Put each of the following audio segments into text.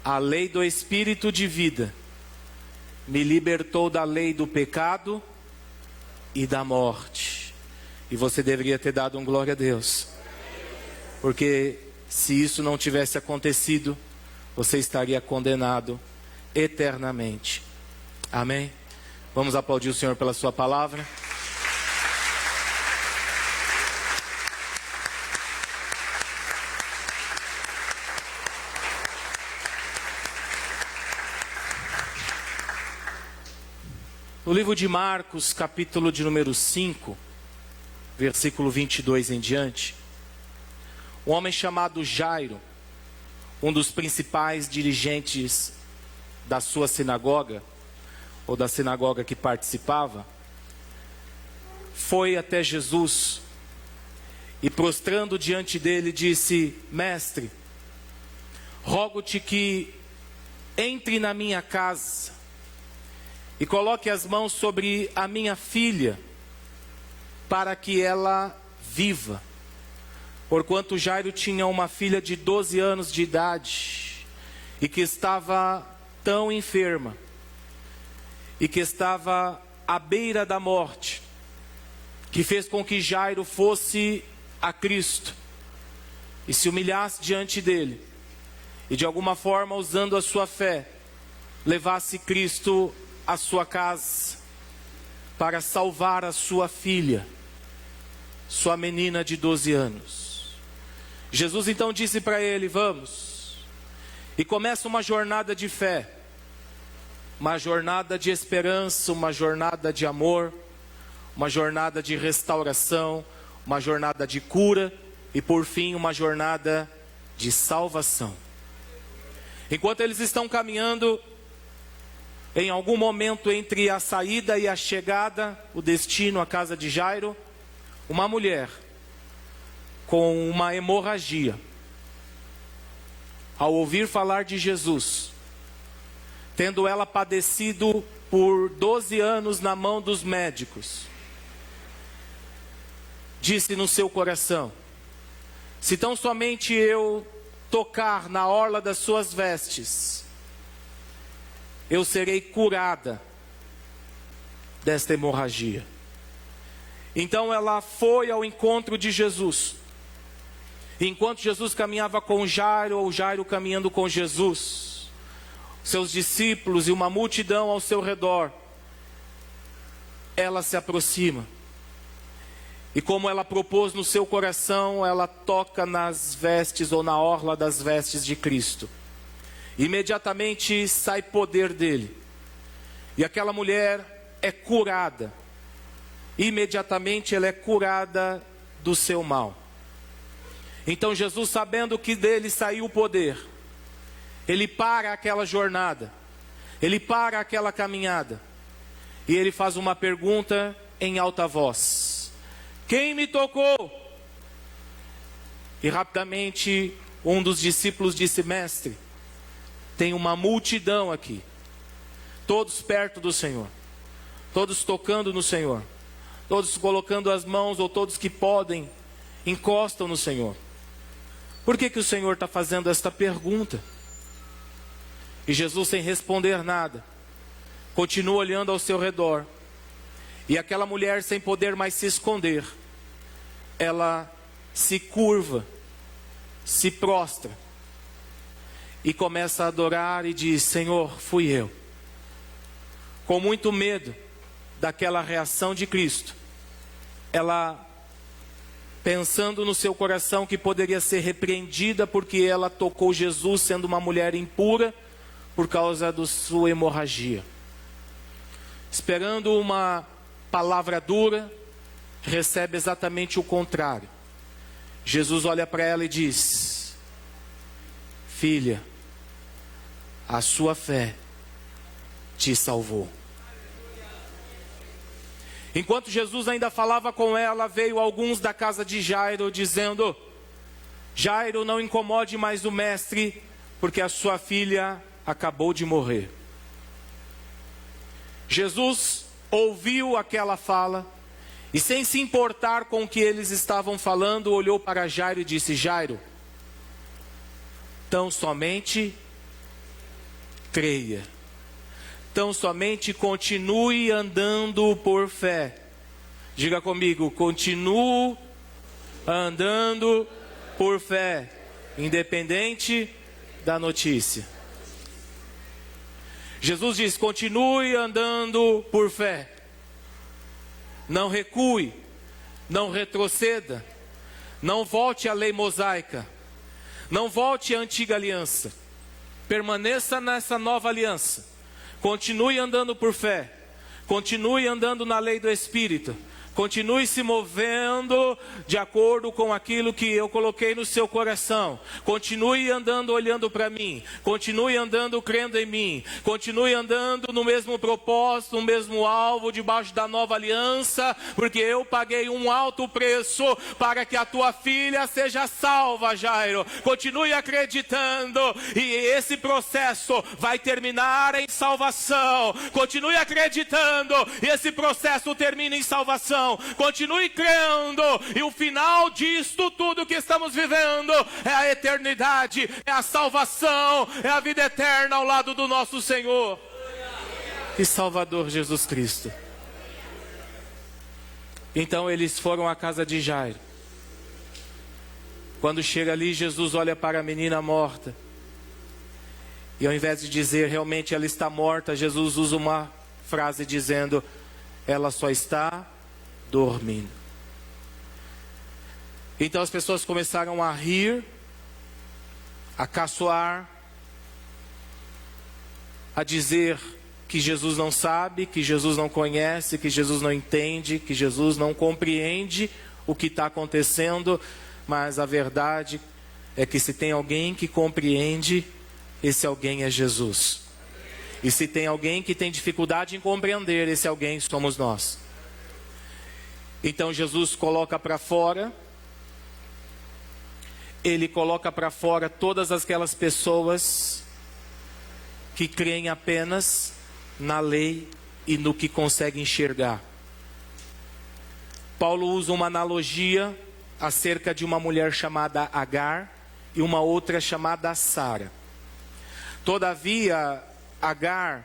A lei do Espírito de vida me libertou da lei do pecado e da morte. E você deveria ter dado um glória a Deus. Porque se isso não tivesse acontecido, você estaria condenado eternamente. Amém? Vamos aplaudir o Senhor pela sua palavra. No livro de Marcos, capítulo de número 5, versículo 22 em diante, um homem chamado Jairo, um dos principais dirigentes da sua sinagoga, ou da sinagoga que participava, foi até Jesus e, prostrando diante dele, disse: Mestre, rogo-te que entre na minha casa e coloque as mãos sobre a minha filha, para que ela viva. Porquanto Jairo tinha uma filha de 12 anos de idade, e que estava tão enferma, e que estava à beira da morte, que fez com que Jairo fosse a Cristo, e se humilhasse diante dele, e de alguma forma, usando a sua fé, levasse Cristo a sua casa, para salvar a sua filha, sua menina de 12 anos. Jesus então disse para ele: vamos. E começa uma jornada de fé, uma jornada de esperança, uma jornada de amor, uma jornada de restauração, uma jornada de cura e por fim uma jornada de salvação. Enquanto eles estão caminhando, em algum momento entre a saída e a chegada, o destino à casa de Jairo, uma mulher com uma hemorragia, ao ouvir falar de Jesus, tendo ela padecido por 12 anos na mão dos médicos, disse no seu coração: se tão somente eu tocar na orla das suas vestes, eu serei curada desta hemorragia. Então ela foi ao encontro de Jesus. Enquanto Jesus caminhava com Jairo, ou Jairo caminhando com Jesus, seus discípulos e uma multidão ao seu redor, ela se aproxima. E como ela propôs no seu coração, ela toca nas vestes ou na orla das vestes de Cristo. Imediatamente sai poder dele. E aquela mulher é curada. Imediatamente ela é curada do seu mal. Então Jesus, sabendo que dele saiu o poder, ele para aquela jornada, ele para aquela caminhada, e ele faz uma pergunta em alta voz: quem me tocou? E rapidamente um dos discípulos disse: mestre, tem uma multidão aqui, todos perto do Senhor, todos tocando no Senhor, todos colocando as mãos, ou todos que podem, encostam no Senhor. Por que o Senhor está fazendo esta pergunta? E Jesus, sem responder nada, continua olhando ao seu redor. E aquela mulher, sem poder mais se esconder, ela se curva, se prostra e começa a adorar e diz: Senhor, fui eu. Com muito medo daquela reação de Cristo, ela, pensando no seu coração que poderia ser repreendida porque ela tocou Jesus sendo uma mulher impura por causa da sua hemorragia, esperando uma palavra dura, recebe exatamente o contrário. Jesus olha para ela e diz: filha, a sua fé te salvou. Enquanto Jesus ainda falava com ela, veio alguns da casa de Jairo dizendo: Jairo, não incomode mais o mestre, porque a sua filha acabou de morrer. Jesus ouviu aquela fala e, sem se importar com o que eles estavam falando, olhou para Jairo e disse: Jairo, tão somente creia. Então somente continue andando por fé. Diga comigo, continuo andando por fé, independente da notícia. Jesus diz, continue andando por fé. Não recue, não retroceda, não volte à lei mosaica, não volte à antiga aliança. Permaneça nessa nova aliança. Continue andando por fé. Continue andando na lei do Espírito. Continue se movendo de acordo com aquilo que eu coloquei no seu coração. Continue andando olhando para mim. Continue andando crendo em mim. Continue andando no mesmo propósito, no mesmo alvo, debaixo da nova aliança. Porque eu paguei um alto preço para que a tua filha seja salva, Jairo. Continue acreditando. E esse processo vai terminar em salvação. Continue acreditando. E esse processo termina em salvação. Continue crendo, e o final disto tudo que estamos vivendo é a eternidade, é a salvação, é a vida eterna ao lado do nosso Senhor e Salvador Jesus Cristo. Então eles foram à casa de Jairo. Quando chega ali, Jesus olha para a menina morta, e ao invés de dizer realmente ela está morta, Jesus usa uma frase dizendo, ela só está dormindo. Então as pessoas começaram a rir, a caçoar, a dizer que Jesus não sabe, que Jesus não conhece, que Jesus não entende, que Jesus não compreende o que está acontecendo. Mas a verdade é que se tem alguém que compreende, esse alguém é Jesus. E se tem alguém que tem dificuldade em compreender, esse alguém somos nós. Então Jesus coloca para fora, ele coloca para fora todas aquelas pessoas que creem apenas na lei e no que conseguem enxergar. Paulo usa uma analogia acerca de uma mulher chamada Agar e uma outra chamada Sara. Todavia, Agar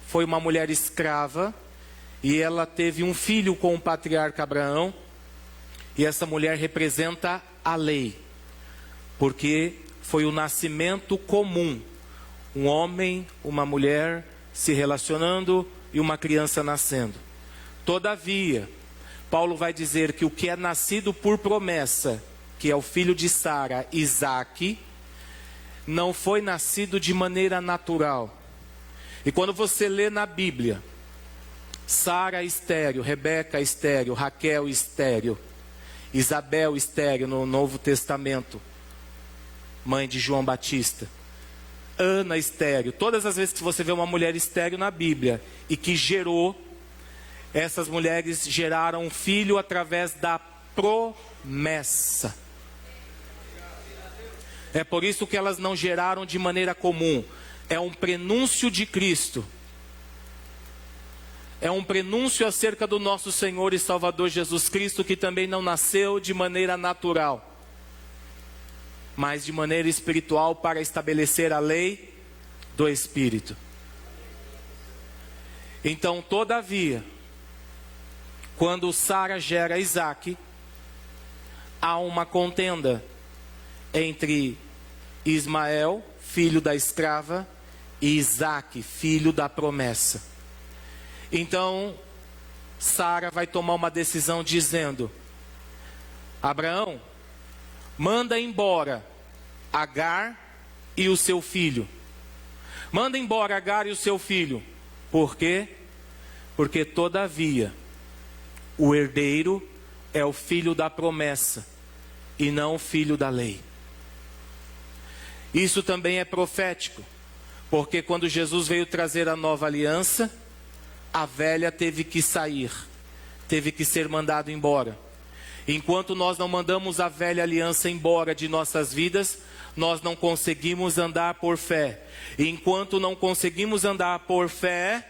foi uma mulher escrava, e ela teve um filho com o patriarca Abraão, e essa mulher representa a lei, porque foi o nascimento comum, um homem, uma mulher se relacionando e uma criança nascendo. Todavia, Paulo vai dizer que o que é nascido por promessa, que é o filho de Sara, Isaque, não foi nascido de maneira natural. E quando você lê na Bíblia, Sara estéril, Rebeca estéril, Raquel estéril, Isabel estéril no Novo Testamento, mãe de João Batista, Ana estéril. Todas as vezes que você vê uma mulher estéril na Bíblia e que gerou, essas mulheres geraram um filho através da promessa. É por isso que elas não geraram de maneira comum. É um prenúncio de Cristo. É um prenúncio acerca do nosso Senhor e Salvador Jesus Cristo, que também não nasceu de maneira natural, mas de maneira espiritual, para estabelecer a lei do Espírito. Então, todavia, quando Sara gera Isaque, há uma contenda entre Ismael, filho da escrava, e Isaque, filho da promessa. Então, Sara vai tomar uma decisão dizendo, Abraão, manda embora Agar e o seu filho. Manda embora Agar e o seu filho. Por quê? Porque todavia, o herdeiro é o filho da promessa e não o filho da lei. Isso também é profético, porque quando Jesus veio trazer a nova aliança, a velha teve que sair, teve que ser mandado embora. Enquanto nós não mandamos a velha aliança embora de nossas vidas, nós não conseguimos andar por fé. E enquanto não conseguimos andar por fé,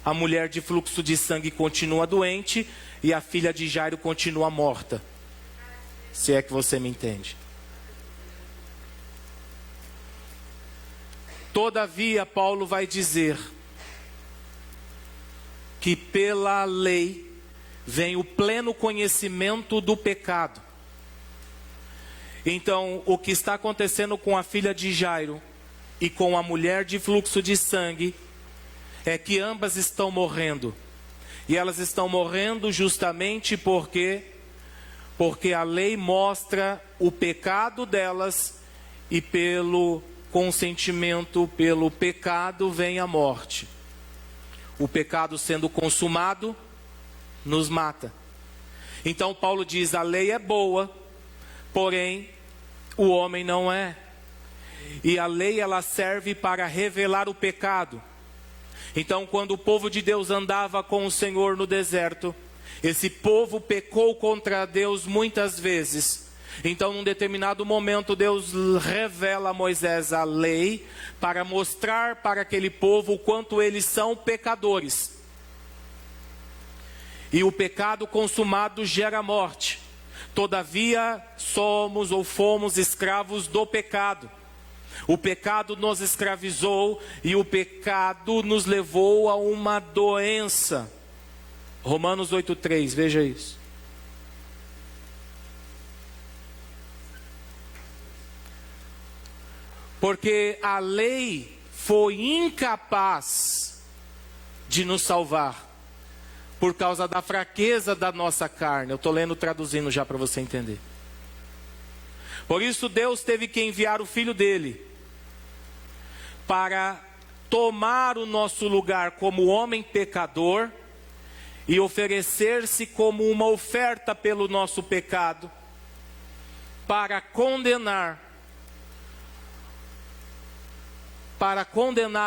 a mulher de fluxo de sangue continua doente e a filha de Jairo continua morta. Se é que você me entende. Todavia, Paulo vai dizer que pela lei vem o pleno conhecimento do pecado. Então, o que está acontecendo com a filha de Jairo e com a mulher de fluxo de sangue é que ambas estão morrendo. E elas estão morrendo justamente porque a lei mostra o pecado delas, e pelo consentimento, pelo pecado vem a morte. O pecado sendo consumado nos mata. Então Paulo diz: a lei é boa, porém o homem não é. E a lei, ela serve para revelar o pecado. Então, quando o povo de Deus andava com o Senhor no deserto, esse povo pecou contra Deus muitas vezes. Então, num determinado momento, Deus revela a Moisés a lei para mostrar para aquele povo o quanto eles são pecadores. E o pecado consumado gera morte. Todavia, somos ou fomos escravos do pecado. O pecado nos escravizou e o pecado nos levou a uma doença. Romanos 8,3, veja isso. Porque a lei foi incapaz de nos salvar por causa da fraqueza da nossa carne. Eu estou lendo, traduzindo já para você entender. Por isso Deus teve que enviar o Filho dele para tomar o nosso lugar como homem pecador e oferecer-se como uma oferta pelo nosso pecado, para condenar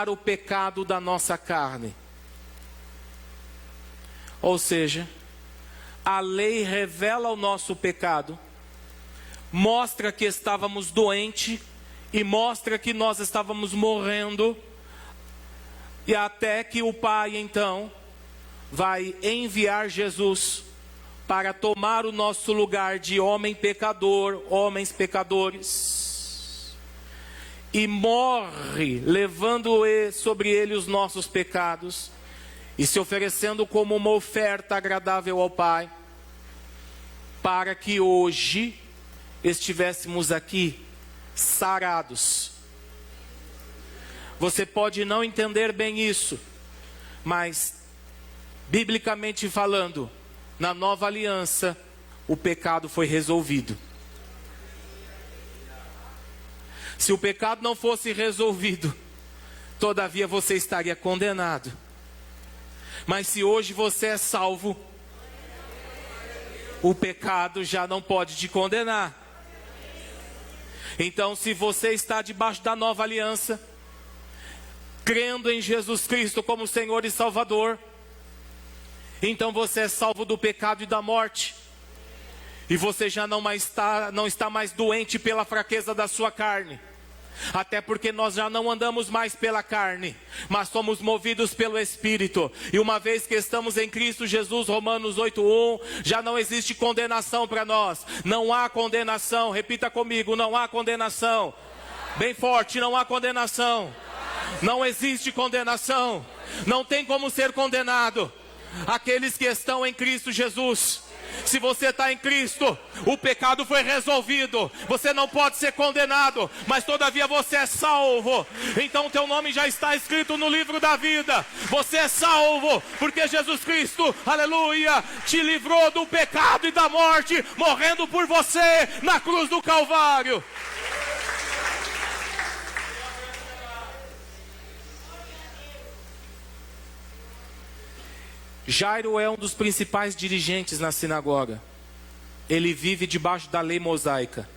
o pecado da nossa carne. Ou seja, a lei revela o nosso pecado, mostra que estávamos doentes e mostra que nós estávamos morrendo, e até que o Pai então vai enviar Jesus para tomar o nosso lugar de homem pecador, homens pecadores, e morre levando sobre ele os nossos pecados e se oferecendo como uma oferta agradável ao Pai, para que hoje estivéssemos aqui sarados. Você pode não entender bem isso, mas biblicamente falando, na nova aliança, o pecado foi resolvido. Se o pecado não fosse resolvido, todavia você estaria condenado. Mas se hoje você é salvo, o pecado já não pode te condenar. Então, se você está debaixo da nova aliança, crendo em Jesus Cristo como Senhor e Salvador, então você é salvo do pecado e da morte. E você já não está mais doente pela fraqueza da sua carne. Até porque nós já não andamos mais pela carne, mas somos movidos pelo Espírito. E uma vez que estamos em Cristo Jesus, Romanos 8:1, já não existe condenação para nós. Não há condenação, repita comigo, não há condenação. Bem forte, não há condenação. Não existe condenação. Não tem como ser condenado aqueles que estão em Cristo Jesus. Se você está em Cristo, o pecado foi resolvido. Você não pode ser condenado, mas todavia você é salvo. Então teu nome já está escrito no livro da vida. Você é salvo, porque Jesus Cristo, aleluia, te livrou do pecado e da morte, morrendo por você na cruz do Calvário. Jairo é um dos principais dirigentes na sinagoga. Ele vive debaixo da lei mosaica.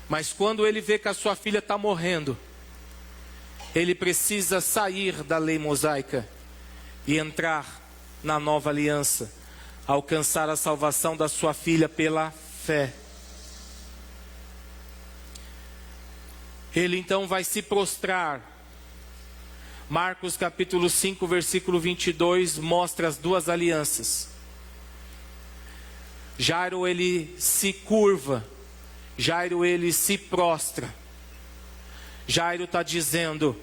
Mas quando ele vê que a sua filha está morrendo, ele precisa sair da lei mosaica e entrar na nova aliança, alcançar a salvação da sua filha pela fé. Ele então vai se prostrar. Marcos capítulo 5, versículo 22, mostra as duas alianças. Jairo ele se curva, Jairo ele se prostra. Jairo está dizendo: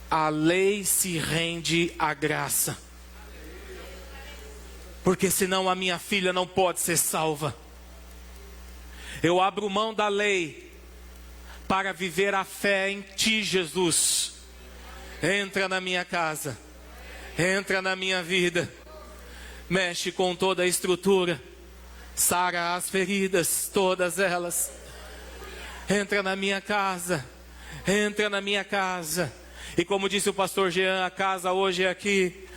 a lei se rende à graça, porque senão a minha filha não pode ser salva. Eu abro mão da lei para viver a fé em Ti, Jesus. Entra na minha casa, entra na minha vida, mexe com toda a estrutura, sara as feridas, todas elas. Entra na minha casa, entra na minha casa. E como disse o pastor Jean, a casa hoje é aqui.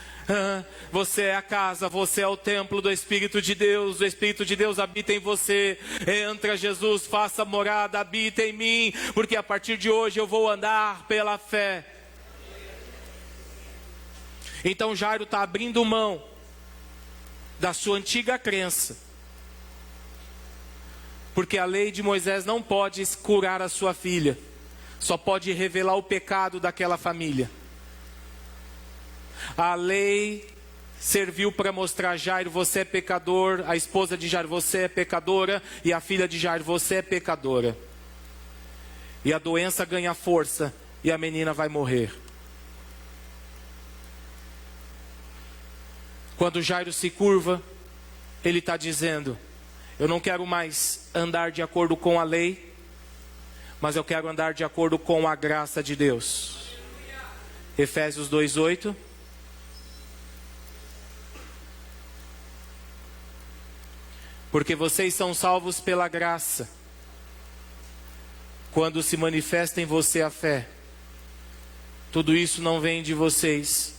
Você é a casa, você é o templo do Espírito de Deus. O Espírito de Deus habita em você. Entra, Jesus, faça morada, habita em mim, porque a partir de hoje eu vou andar pela fé. Então Jairo está abrindo mão da sua antiga crença, porque a lei de Moisés não pode curar a sua filha, só pode revelar o pecado daquela família. A lei serviu para mostrar a Jairo: você é pecador. A esposa de Jairo: você é pecadora. E a filha de Jairo: você é pecadora. E a doença ganha força e a menina vai morrer. Quando Jairo se curva, ele está dizendo: eu não quero mais andar de acordo com a lei, mas eu quero andar de acordo com a graça de Deus. Efésios 2:8. Porque vocês são salvos pela graça, quando se manifesta em você a fé. Tudo isso não vem de vocês,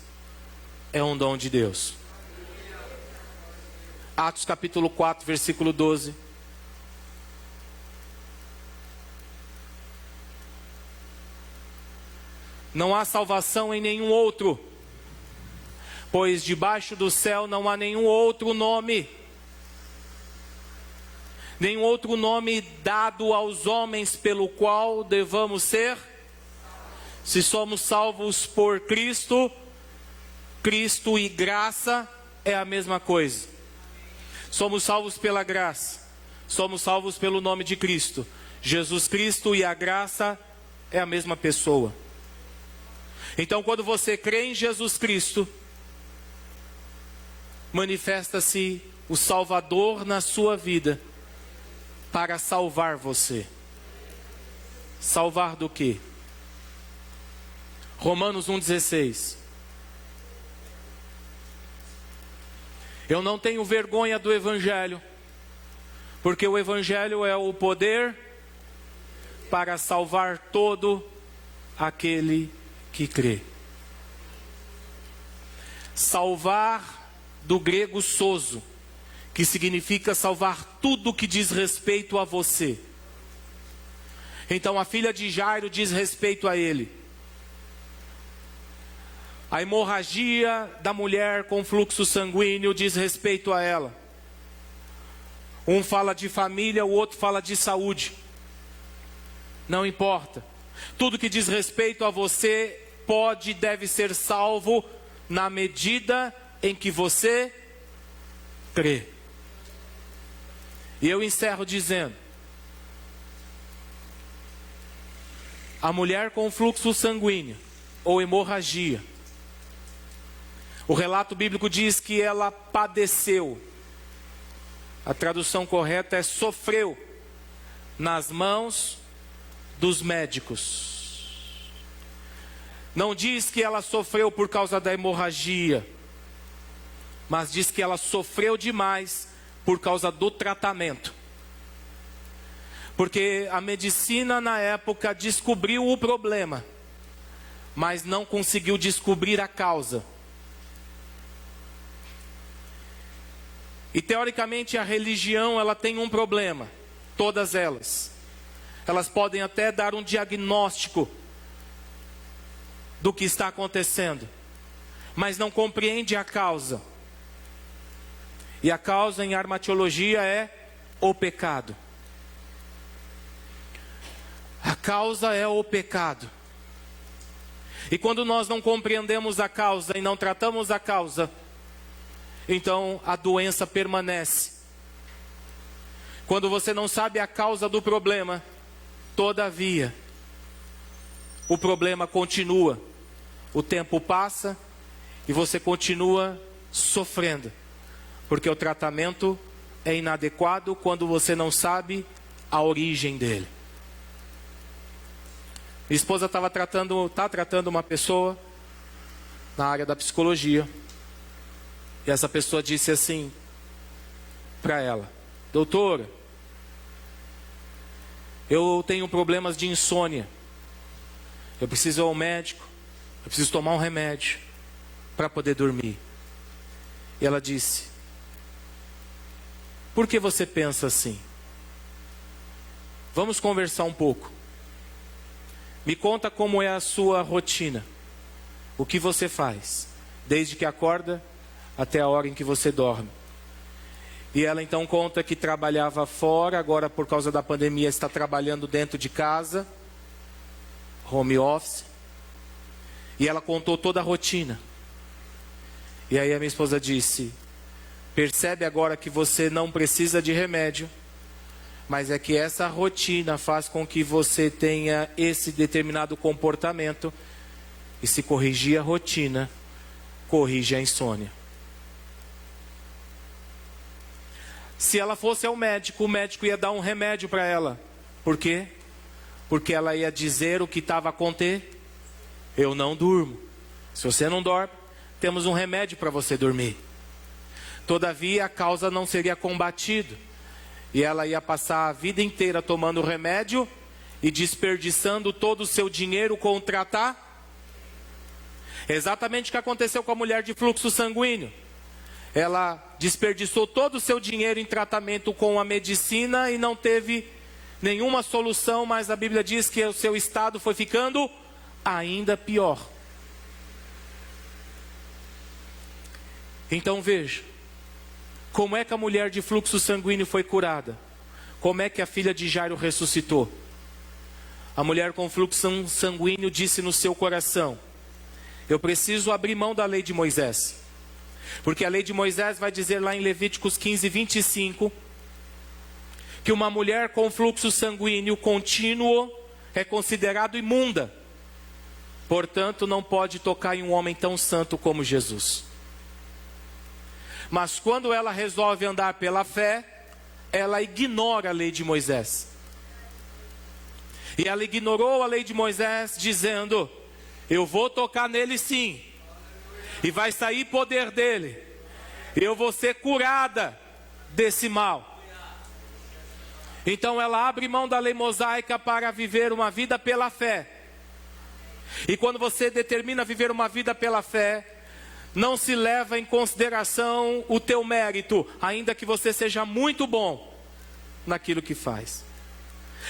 é um dom de Deus. Atos capítulo 4, versículo 12. Não há salvação em nenhum outro, pois debaixo do céu não há nenhum outro nome, nenhum outro nome dado aos homens pelo qual devamos ser. Se somos salvos por Cristo, Cristo e graça é a mesma coisa. Somos salvos pela graça, somos salvos pelo nome de Cristo. Jesus Cristo e a graça é a mesma pessoa. Então, quando você crê em Jesus Cristo, manifesta-se o Salvador na sua vida para salvar você. Salvar do quê? Romanos 1,16. Eu não tenho vergonha do Evangelho, porque o Evangelho é o poder para salvar todo aquele que crê. Salvar, do grego sozo, que significa salvar tudo que diz respeito a você. Então a filha de Jairo diz respeito a ele. A hemorragia da mulher com fluxo sanguíneo diz respeito a ela. Um fala de família, o outro fala de saúde. Não importa. Tudo que diz respeito a você pode e deve ser salvo na medida em que você crê. E eu encerro dizendo: a mulher com fluxo sanguíneo ou hemorragia, o relato bíblico diz que ela padeceu. A tradução correta é sofreu nas mãos dos médicos. Não diz que ela sofreu por causa da hemorragia, mas diz que ela sofreu demais por causa do tratamento. Porque a medicina na época descobriu o problema, mas não conseguiu descobrir a causa. E teoricamente a religião, ela tem um problema, todas elas. Elas podem até dar um diagnóstico do que está acontecendo, mas não compreende a causa. E a causa em armatiologia é o pecado. A causa é o pecado. E quando nós não compreendemos a causa e não tratamos a causa, então a doença permanece. Quando você não sabe a causa do problema, Todavia, o problema continua. O tempo passa e você continua sofrendo, porque o tratamento é inadequado quando você não sabe a origem dele. Minha esposa está tratando uma pessoa na área da psicologia. E essa pessoa disse assim para ela: doutora, eu tenho problemas de insônia. Eu preciso ir ao médico. Eu preciso tomar um remédio para poder dormir. E ela disse: por que você pensa assim? Vamos conversar um pouco. Me conta como é a sua rotina. O que você faz, desde que acorda até a hora em que você dorme. E ela então conta que trabalhava fora, agora por causa da pandemia está trabalhando dentro de casa, home office. E ela contou toda a rotina. E aí a minha esposa disse: percebe agora que você não precisa de remédio, mas é que essa rotina faz com que você tenha esse determinado comportamento. E se corrigir a rotina, corrige a insônia. Se ela fosse ao médico, o médico ia dar um remédio para ela. Por quê? Porque ela ia dizer o que estava acontecendo. Eu não durmo. Se você não dorme, temos um remédio para você dormir. Todavia, a causa não seria combatida. E ela ia passar a vida inteira tomando remédio e desperdiçando todo o seu dinheiro com o tratar. Exatamente o que aconteceu com a mulher de fluxo sanguíneo. Ela desperdiçou todo o seu dinheiro em tratamento com a medicina e não teve nenhuma solução, mas a Bíblia diz que o seu estado foi ficando ainda pior. Então veja, como é que a mulher de fluxo sanguíneo foi curada? Como é que a filha de Jairo ressuscitou? A mulher com fluxo sanguíneo disse no seu coração: eu preciso abrir mão da lei de Moisés. Porque a lei de Moisés vai dizer lá em Levíticos 15, 25, que uma mulher com fluxo sanguíneo contínuo é considerado imunda. Portanto, não pode tocar em um homem tão santo como Jesus. Mas quando ela resolve andar pela fé, ela ignora a lei de Moisés. E ela ignorou a lei de Moisés, dizendo: eu vou tocar nele sim, e vai sair poder dele, eu vou ser curada desse mal. Então ela abre mão da lei mosaica para viver uma vida pela fé. E quando você determina viver uma vida pela fé, não se leva em consideração o teu mérito, ainda que você seja muito bom naquilo que faz.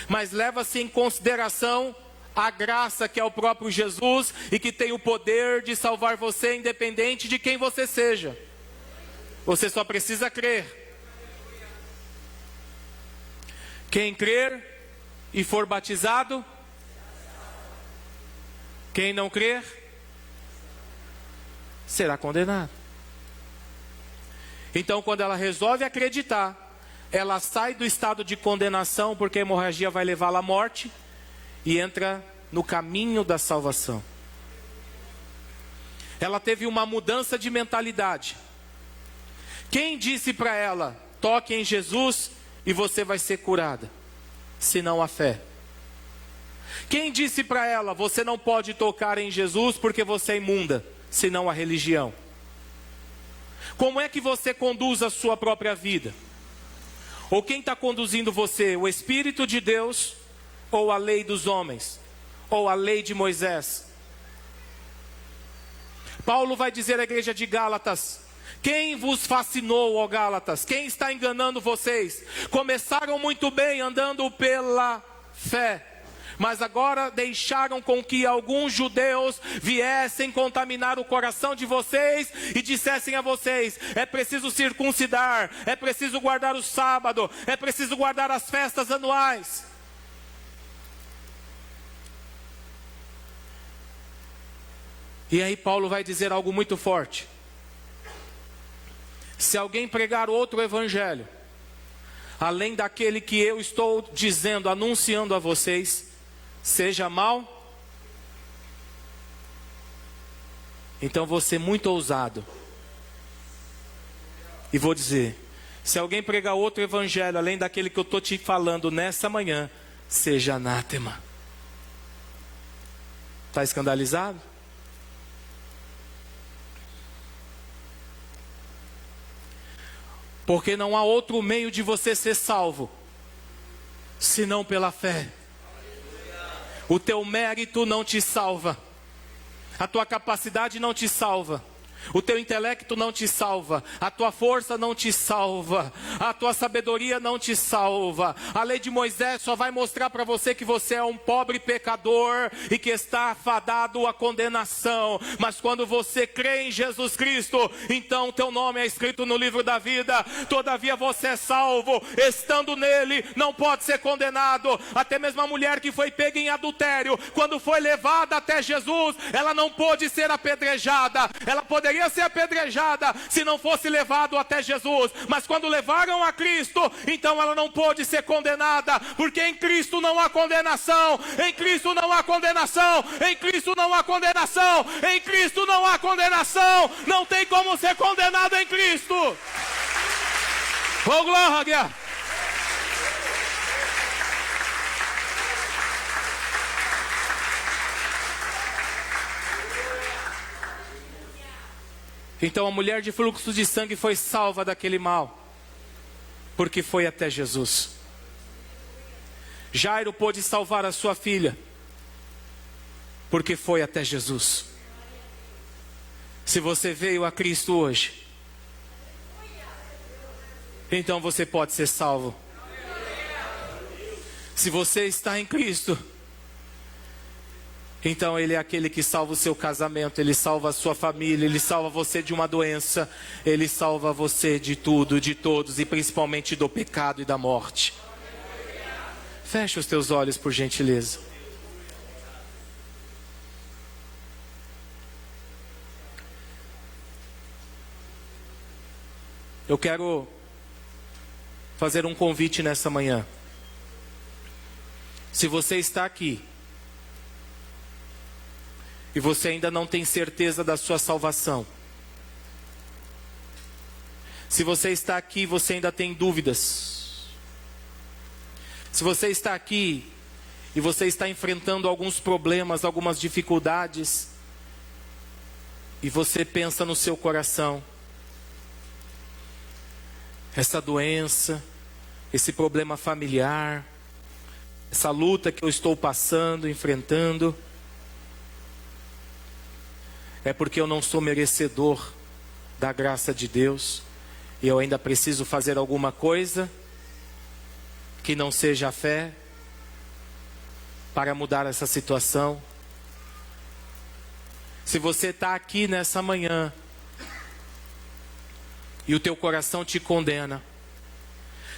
Mas leva-se em consideração a graça que é o próprio Jesus e que tem o poder de salvar você independente de quem você seja. Você só precisa crer. Quem crer e for batizado, quem não crer, será condenado. Então, quando ela resolve acreditar, ela sai do estado de condenação, porque a hemorragia vai levá-la à morte, e entra no caminho da salvação. Ela teve uma mudança de mentalidade. Quem disse para ela: toque em Jesus e você vai ser curada? Senão a fé. Quem disse para ela: você não pode tocar em Jesus porque você é imunda? Senão a religião. Como é que você conduz a sua própria vida? Ou quem está conduzindo você? O Espírito de Deus ou a lei dos homens? Ou a lei de Moisés? Paulo vai dizer à igreja de Gálatas: quem vos fascinou, ó Gálatas? Quem está enganando vocês? Começaram muito bem andando pela fé, mas agora deixaram com que alguns judeus viessem contaminar o coração de vocês e dissessem a vocês: é preciso circuncidar, é preciso guardar o sábado, é preciso guardar as festas anuais. E aí Paulo vai dizer algo muito forte: se alguém pregar outro evangelho, além daquele que eu estou dizendo, anunciando a vocês, seja mal? Então vou ser muito ousado. E vou dizer, se alguém pregar outro evangelho, além daquele que eu estou te falando nessa manhã, seja anátema. Está escandalizado? Porque não há outro meio de você ser salvo, senão pela fé. O teu mérito não te salva. A tua capacidade não te salva. O teu intelecto não te salva, a tua força não te salva, a tua sabedoria não te salva. A lei de Moisés só vai mostrar para você que você é um pobre pecador e que está afadado à condenação. Mas quando você crê em Jesus Cristo, então teu nome é escrito no livro da vida. Todavia você é salvo, estando nele, não pode ser condenado. Até mesmo a mulher que foi pega em adultério, quando foi levada até Jesus, ela não pôde ser apedrejada. Ela poderia ser apedrejada se não fosse levado até Jesus, mas quando levaram a Cristo, então ela não pôde ser condenada, porque em Cristo não há condenação, em Cristo não há condenação, em Cristo não há condenação, em Cristo não há condenação, não tem como ser condenado em Cristo. Oh glória! Então a mulher de fluxo de sangue foi salva daquele mal, porque foi até Jesus. Jairo pôde salvar a sua filha, porque foi até Jesus. Se você veio a Cristo hoje, então você pode ser salvo. Se você está em Cristo, então Ele é aquele que salva o seu casamento, Ele salva a sua família, Ele salva você de uma doença, Ele salva você de tudo, de todos, e principalmente do pecado e da morte. Feche os teus olhos, por gentileza. Eu quero fazer um convite nessa manhã. Se você está aqui e você ainda não tem certeza da sua salvação, se você está aqui e você ainda tem dúvidas, se você está aqui e você está enfrentando alguns problemas, algumas dificuldades, e você pensa no seu coração, essa doença, esse problema familiar, essa luta que eu estou passando, enfrentando, é porque eu não sou merecedor da graça de Deus, e eu ainda preciso fazer alguma coisa que não seja a fé para mudar essa situação. Se você está aqui nessa manhã e o teu coração te condena,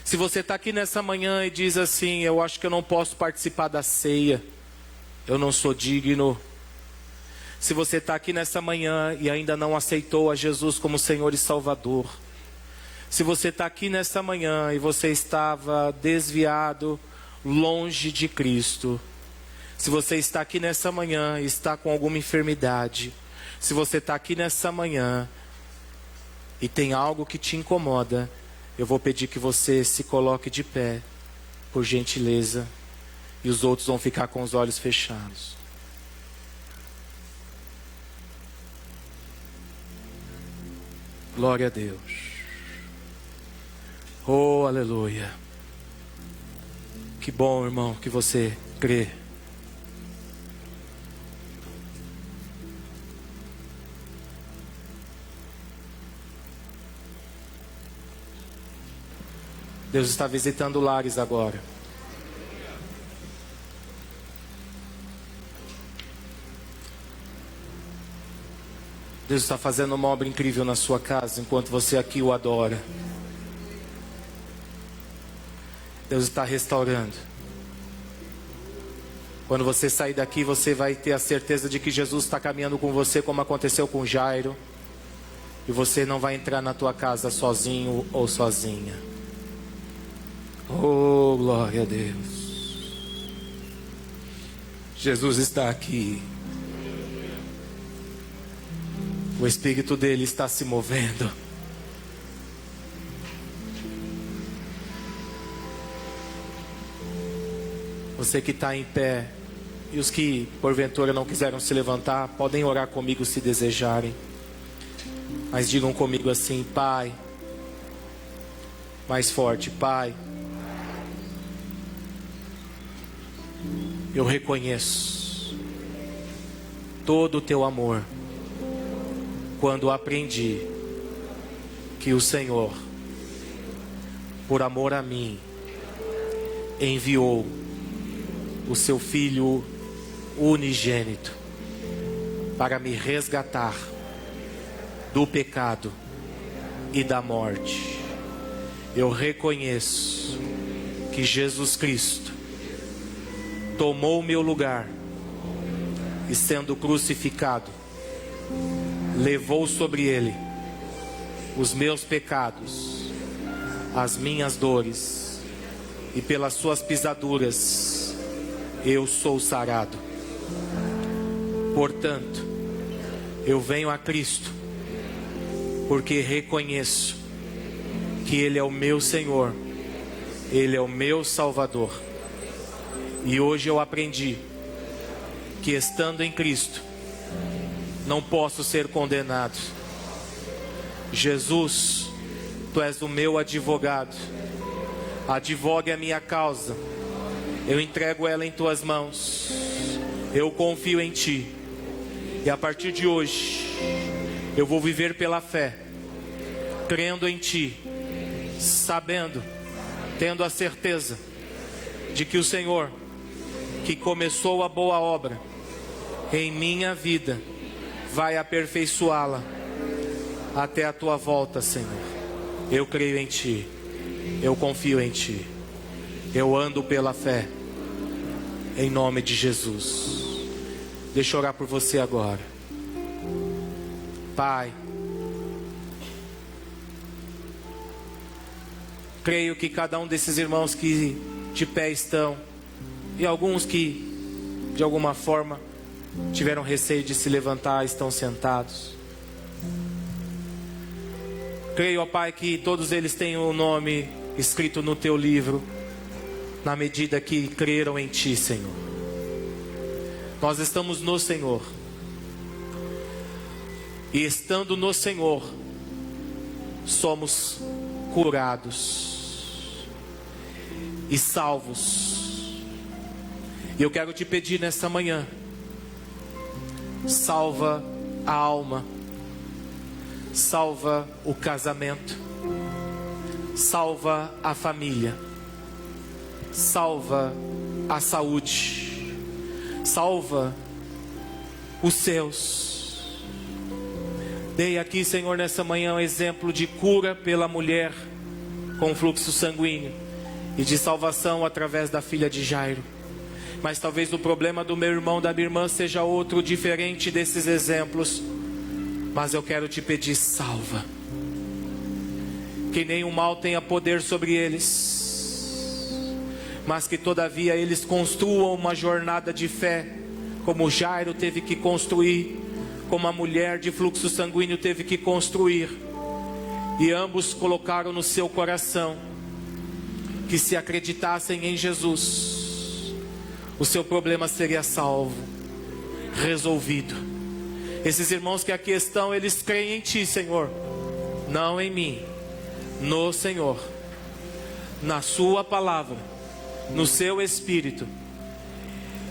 se você está aqui nessa manhã e diz assim: eu acho que eu não posso participar da ceia, eu não sou digno. Se você está aqui nessa manhã e ainda não aceitou a Jesus como Senhor e Salvador, se você está aqui nessa manhã e você estava desviado, longe de Cristo, se você está aqui nessa manhã e está com alguma enfermidade, se você está aqui nessa manhã e tem algo que te incomoda, eu vou pedir que você se coloque de pé, por gentileza, e os outros vão ficar com os olhos fechados. Glória a Deus. Oh, aleluia. Que bom, irmão, que você crê. Deus está visitando lares agora. Deus está fazendo uma obra incrível na sua casa, enquanto você aqui o adora. Deus está restaurando. Quando você sair daqui, você vai ter a certeza de que Jesus está caminhando com você, como aconteceu com Jairo. E você não vai entrar na tua casa sozinho ou sozinha. Oh, glória a Deus. Jesus está aqui. O Espírito dele está se movendo. Você que está em pé, e os que porventura não quiseram se levantar, podem orar comigo se desejarem. Mas digam comigo assim: Pai. Mais forte: Pai, eu reconheço todo o teu amor quando aprendi que o Senhor, por amor a mim, enviou o seu Filho unigênito para me resgatar do pecado e da morte. Eu reconheço que Jesus Cristo tomou o meu lugar e, sendo crucificado, levou sobre ele os meus pecados, as minhas dores, e pelas suas pisaduras eu sou sarado. Portanto, eu venho a Cristo porque reconheço que Ele é o meu Senhor, Ele é o meu Salvador. E hoje eu aprendi que, estando em Cristo, não posso ser condenado. Jesus, Tu és o meu advogado. Advogue a minha causa. Eu entrego ela em Tuas mãos. Eu confio em Ti. E a partir de hoje, eu vou viver pela fé, crendo em Ti, sabendo, tendo a certeza de que o Senhor, que começou a boa obra em minha vida, vai aperfeiçoá-la até a Tua volta, Senhor. Eu creio em Ti, eu confio em Ti, eu ando pela fé, em nome de Jesus. Deixa eu orar por você agora. Pai, creio que cada um desses irmãos que de pé estão, e alguns que de alguma forma tiveram receio de se levantar, estão sentados. Creio, ó Pai, que todos eles têm o nome escrito no Teu livro, na medida que creram em Ti, Senhor. Nós estamos no Senhor, e estando no Senhor, somos curados e salvos. E eu quero te pedir nessa manhã: salva a alma, salva o casamento, salva a família, salva a saúde, salva os seus. Dei aqui, Senhor, nessa manhã um exemplo de cura pela mulher com fluxo sanguíneo e de salvação através da filha de Jairo. Mas talvez o problema do meu irmão, da minha irmã, seja outro, diferente desses exemplos. Mas eu quero te pedir: salva. Que nenhum mal tenha poder sobre eles, mas que todavia eles construam uma jornada de fé, como Jairo teve que construir, como a mulher de fluxo sanguíneo teve que construir. E ambos colocaram no seu coração que, se acreditassem em Jesus, o seu problema seria salvo, resolvido. Esses irmãos que aqui estão, eles creem em Ti, Senhor, não em mim, no Senhor, na Sua palavra, no Seu Espírito.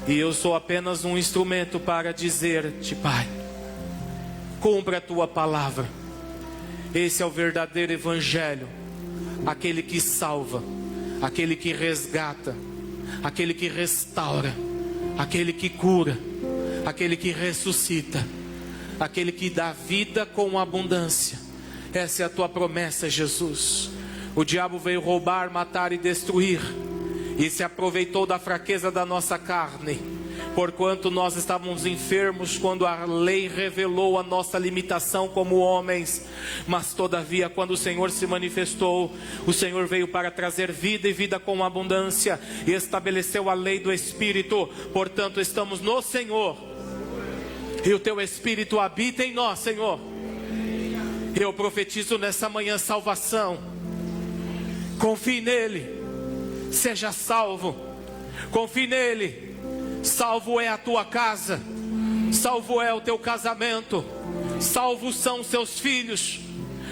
E eu sou apenas um instrumento para dizer-te: Pai, cumpra a Tua palavra. Esse é o verdadeiro Evangelho, aquele que salva, aquele que resgata, aquele que restaura, aquele que cura, aquele que ressuscita, aquele que dá vida com abundância. Essa é a Tua promessa, Jesus. O diabo veio roubar, matar e destruir, e se aproveitou da fraqueza da nossa carne. Porquanto nós estávamos enfermos quando a lei revelou a nossa limitação como homens, mas todavia quando o Senhor se manifestou, o Senhor veio para trazer vida e vida com abundância, e estabeleceu a lei do Espírito. Portanto estamos no Senhor, e o Teu Espírito habita em nós, Senhor. Eu profetizo nessa manhã salvação. Confie nele, seja salvo. Confie nele. Salvo é a tua casa, salvo é o teu casamento, salvo são seus filhos,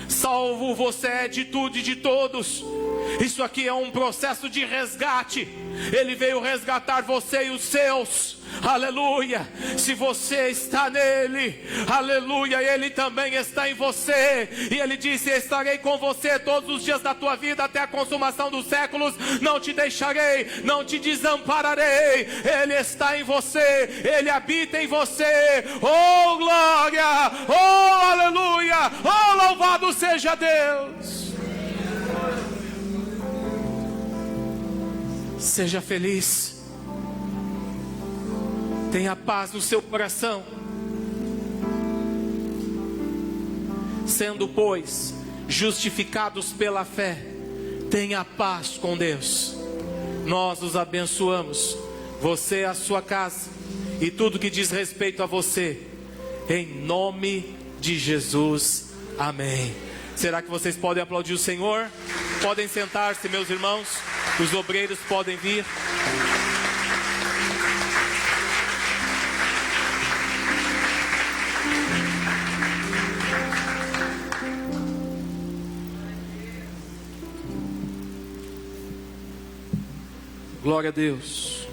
salvo você é de tudo e de todos. Isso aqui é um processo de resgate. Ele veio resgatar você e os seus. Aleluia. Se você está nele, aleluia, ele também está em você. E ele disse: estarei com você todos os dias da tua vida até a consumação dos séculos. Não te deixarei, não te desampararei. Ele está em você, ele habita em você. Oh glória, oh aleluia, oh louvado seja Deus. Seja feliz. Tenha paz no seu coração. Sendo, pois, justificados pela fé, tenha paz com Deus. Nós os abençoamos, você e a sua casa, e tudo que diz respeito a você, em nome de Jesus, amém. Será que vocês podem aplaudir o Senhor? Podem sentar-se, meus irmãos. Os obreiros podem vir. Glória a Deus.